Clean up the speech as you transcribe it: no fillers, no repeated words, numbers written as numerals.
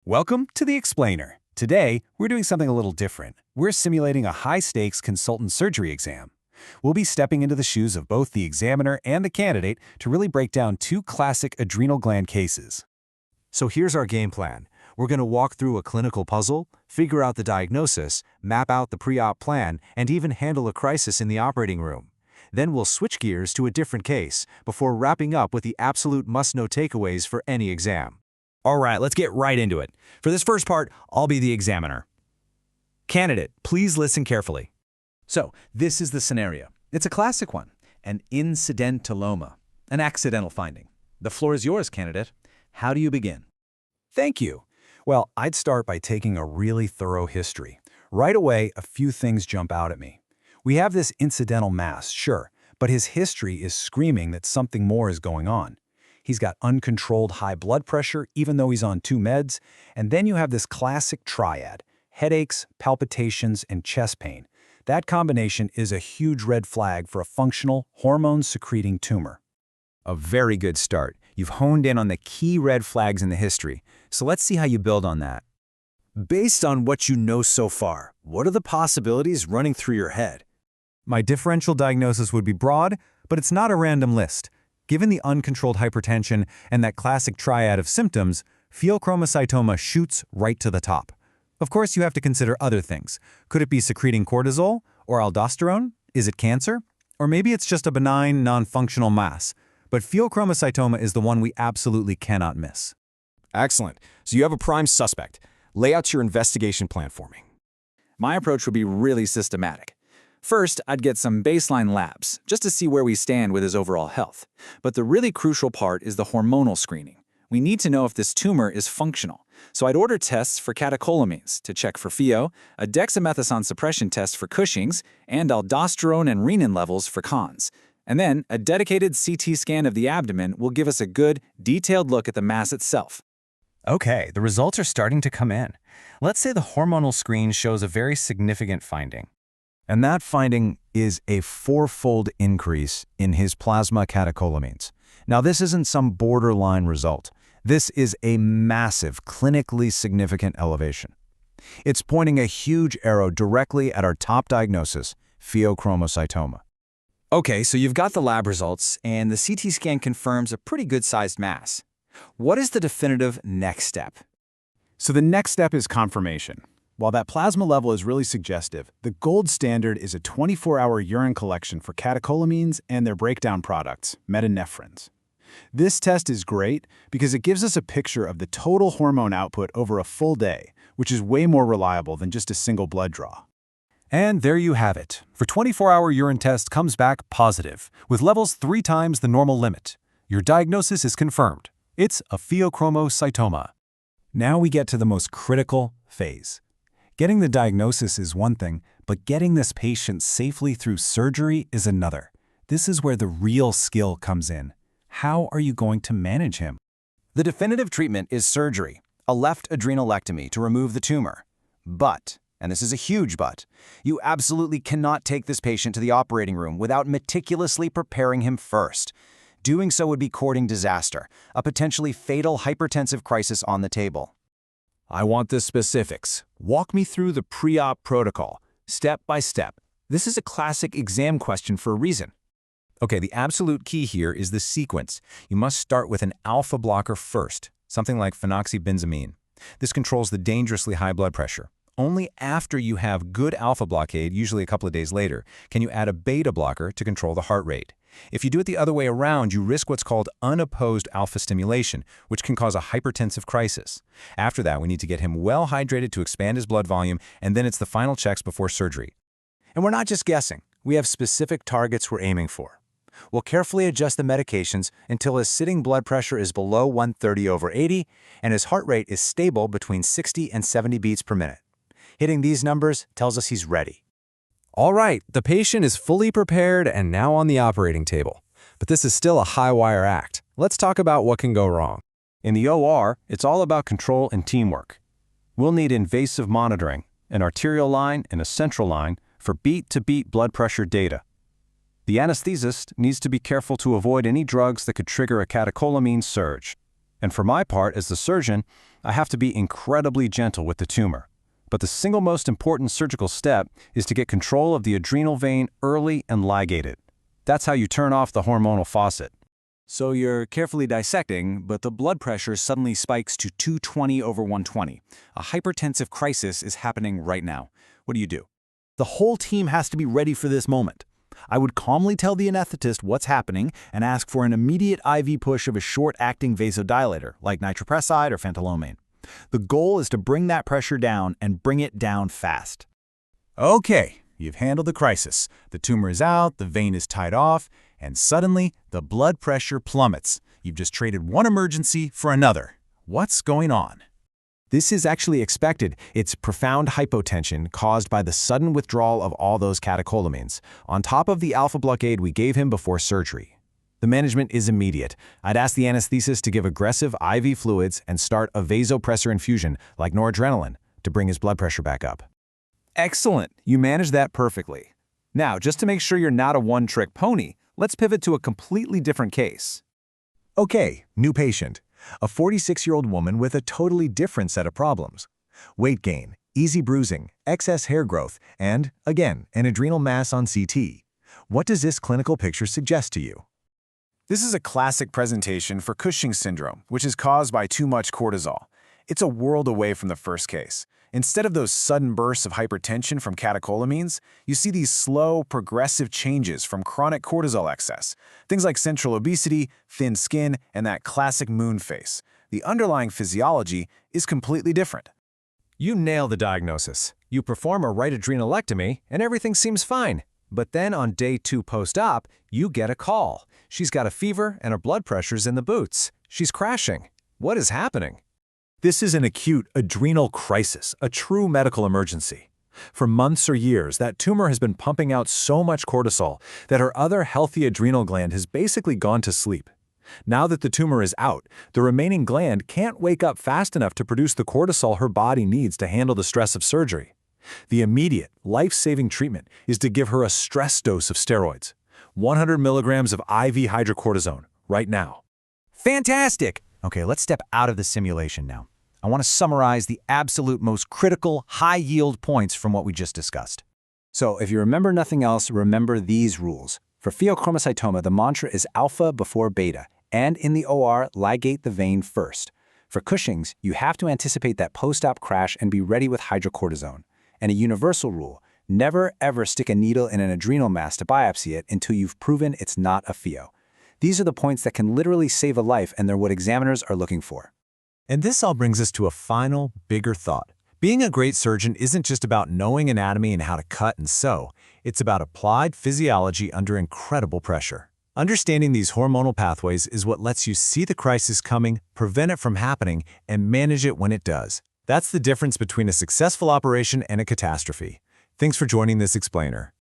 Welcome to The Explainer. Today, we're doing something a little different. We're simulating a high-stakes consultant surgery exam. We'll be stepping into the shoes of both the examiner and the candidate to really break down two classic adrenal gland cases. So here's our game plan. We're going to walk through a clinical puzzle, figure out the diagnosis, map out the pre-op plan, and even handle a crisis in the operating room. Then we'll switch gears to a different case before wrapping up with the absolute must-know takeaways for any exam. All right, let's get right into it. For this first part, I'll be the examiner. Candidate, please listen carefully. So, this is the scenario. It's a classic one, an incidentaloma, an accidental finding. The floor is yours, candidate. How do you begin? Thank you. Well, I'd start by taking a really thorough history. Right away, a few things jump out at me. We have this incidental mass, sure, but his history is screaming that something more is going on. He's got uncontrolled high blood pressure, even though he's on 2 meds, and then you have this classic triad: headaches, palpitations, and chest pain. That combination is a huge red flag for a functional, hormone-secreting tumor. A very good start. You've honed in on the key red flags in the history, so let's see how you build on that. Based on what you know so far, what are the possibilities running through your head? My differential diagnosis would be broad, but it's not a random list. Given the uncontrolled hypertension and that classic triad of symptoms, pheochromocytoma shoots right to the top. Of course, you have to consider other things. Could it be secreting cortisol or aldosterone? Is it cancer? Or maybe it's just a benign, non-functional mass. But pheochromocytoma is the one we absolutely cannot miss. Excellent. So you have a prime suspect. Lay out your investigation plan for me. My approach would be really systematic. First, I'd get some baseline labs, just to see where we stand with his overall health. But the really crucial part is the hormonal screening. We need to know if this tumor is functional. So I'd order tests for catecholamines to check for pheo, a dexamethasone suppression test for Cushing's, and aldosterone and renin levels for cons. And then, a dedicated CT scan of the abdomen will give us a good, detailed look at the mass itself. Okay, the results are starting to come in. Let's say the hormonal screen shows a very significant finding. And that finding is a 4-fold increase in his plasma catecholamines. Now, this isn't some borderline result. This is a massive, clinically significant elevation. It's pointing a huge arrow directly at our top diagnosis, pheochromocytoma. Okay, so you've got the lab results, and the CT scan confirms a pretty good-sized mass. What is the definitive next step? So the next step is confirmation. While that plasma level is really suggestive, the gold standard is a 24-hour urine collection for catecholamines and their breakdown products, metanephrines. This test is great because it gives us a picture of the total hormone output over a full day, which is way more reliable than just a single blood draw. And there you have it. The 24-hour urine test comes back positive, with levels 3 times the normal limit. Your diagnosis is confirmed. It's a pheochromocytoma. Now we get to the most critical phase. Getting the diagnosis is one thing, but getting this patient safely through surgery is another. This is where the real skill comes in. How are you going to manage him? The definitive treatment is surgery, a left adrenalectomy to remove the tumor. But, and this is a huge but, you absolutely cannot take this patient to the operating room without meticulously preparing him first. Doing so would be courting disaster, a potentially fatal hypertensive crisis on the table. I want the specifics. Walk me through the pre-op protocol, step by step. This is a classic exam question for a reason. Okay, the absolute key here is the sequence. You must start with an alpha blocker first, something like phenoxybenzamine. This controls the dangerously high blood pressure. Only after you have good alpha blockade, usually a couple of days later, can you add a beta blocker to control the heart rate. If you do it the other way around, you risk what's called unopposed alpha stimulation, which can cause a hypertensive crisis. After that, we need to get him well hydrated to expand his blood volume, and then it's the final checks before surgery. And we're not just guessing. We have specific targets we're aiming for. We'll carefully adjust the medications until his sitting blood pressure is below 130/80 and his heart rate is stable between 60 and 70 beats per minute. Hitting these numbers tells us he's ready. All right, the patient is fully prepared and now on the operating table. But this is still a high-wire act. Let's talk about what can go wrong. In the OR, it's all about control and teamwork. We'll need invasive monitoring, an arterial line and a central line for beat-to-beat blood pressure data. The anesthetist needs to be careful to avoid any drugs that could trigger a catecholamine surge. And for my part, as the surgeon, I have to be incredibly gentle with the tumor. But the single most important surgical step is to get control of the adrenal vein early and ligate it. That's how you turn off the hormonal faucet. So you're carefully dissecting, but the blood pressure suddenly spikes to 220/120. A hypertensive crisis is happening right now. What do? The whole team has to be ready for this moment. I would calmly tell the anesthetist what's happening and ask for an immediate IV push of a short-acting vasodilator, like nitroprusside or phentolamine. The goal is to bring that pressure down and bring it down fast. Okay, you've handled the crisis. The tumor is out, the vein is tied off, and suddenly the blood pressure plummets. You've just traded one emergency for another. What's going on? This is actually expected. It's profound hypotension caused by the sudden withdrawal of all those catecholamines, on top of the alpha blockade we gave him before surgery. The management is immediate. I'd ask the anesthetist to give aggressive IV fluids and start a vasopressor infusion, like noradrenaline, to bring his blood pressure back up. Excellent. You managed that perfectly. Now, just to make sure you're not a one-trick pony, let's pivot to a completely different case. Okay, new patient. A 46-year-old woman with a totally different set of problems. Weight gain, easy bruising, excess hair growth, and, again, an adrenal mass on CT. What does this clinical picture suggest to you? This is a classic presentation for Cushing's syndrome, which is caused by too much cortisol. It's a world away from the first case. Instead of those sudden bursts of hypertension from catecholamines, you see these slow, progressive changes from chronic cortisol excess. Things like central obesity, thin skin, and that classic moon face. The underlying physiology is completely different. You nail the diagnosis. You perform a right adrenalectomy, and everything seems fine. But then on day 2 post-op, you get a call. She's got a fever and her blood pressure's in the boots. She's crashing. What is happening? This is an acute adrenal crisis, a true medical emergency. For months or years, that tumor has been pumping out so much cortisol that her other healthy adrenal gland has basically gone to sleep. Now that the tumor is out, the remaining gland can't wake up fast enough to produce the cortisol her body needs to handle the stress of surgery. The immediate, life-saving treatment is to give her a stress dose of steroids, 100 milligrams of IV hydrocortisone, right now. Fantastic! Okay, let's step out of the simulation now. I want to summarize the absolute most critical, high-yield points from what we just discussed. So if you remember nothing else, remember these rules. For pheochromocytoma, the mantra is alpha before beta, and in the OR, ligate the vein first. For Cushing's, you have to anticipate that post-op crash and be ready with hydrocortisone. And a universal rule, never ever stick a needle in an adrenal mass to biopsy it until you've proven it's not a pheo. These are the points that can literally save a life, and they're what examiners are looking for. And this all brings us to a final, bigger thought. Being a great surgeon isn't just about knowing anatomy and how to cut and sew. It's about applied physiology under incredible pressure. Understanding these hormonal pathways is what lets you see the crisis coming, prevent it from happening, and manage it when it does. That's the difference between a successful operation and a catastrophe. Thanks for joining this explainer.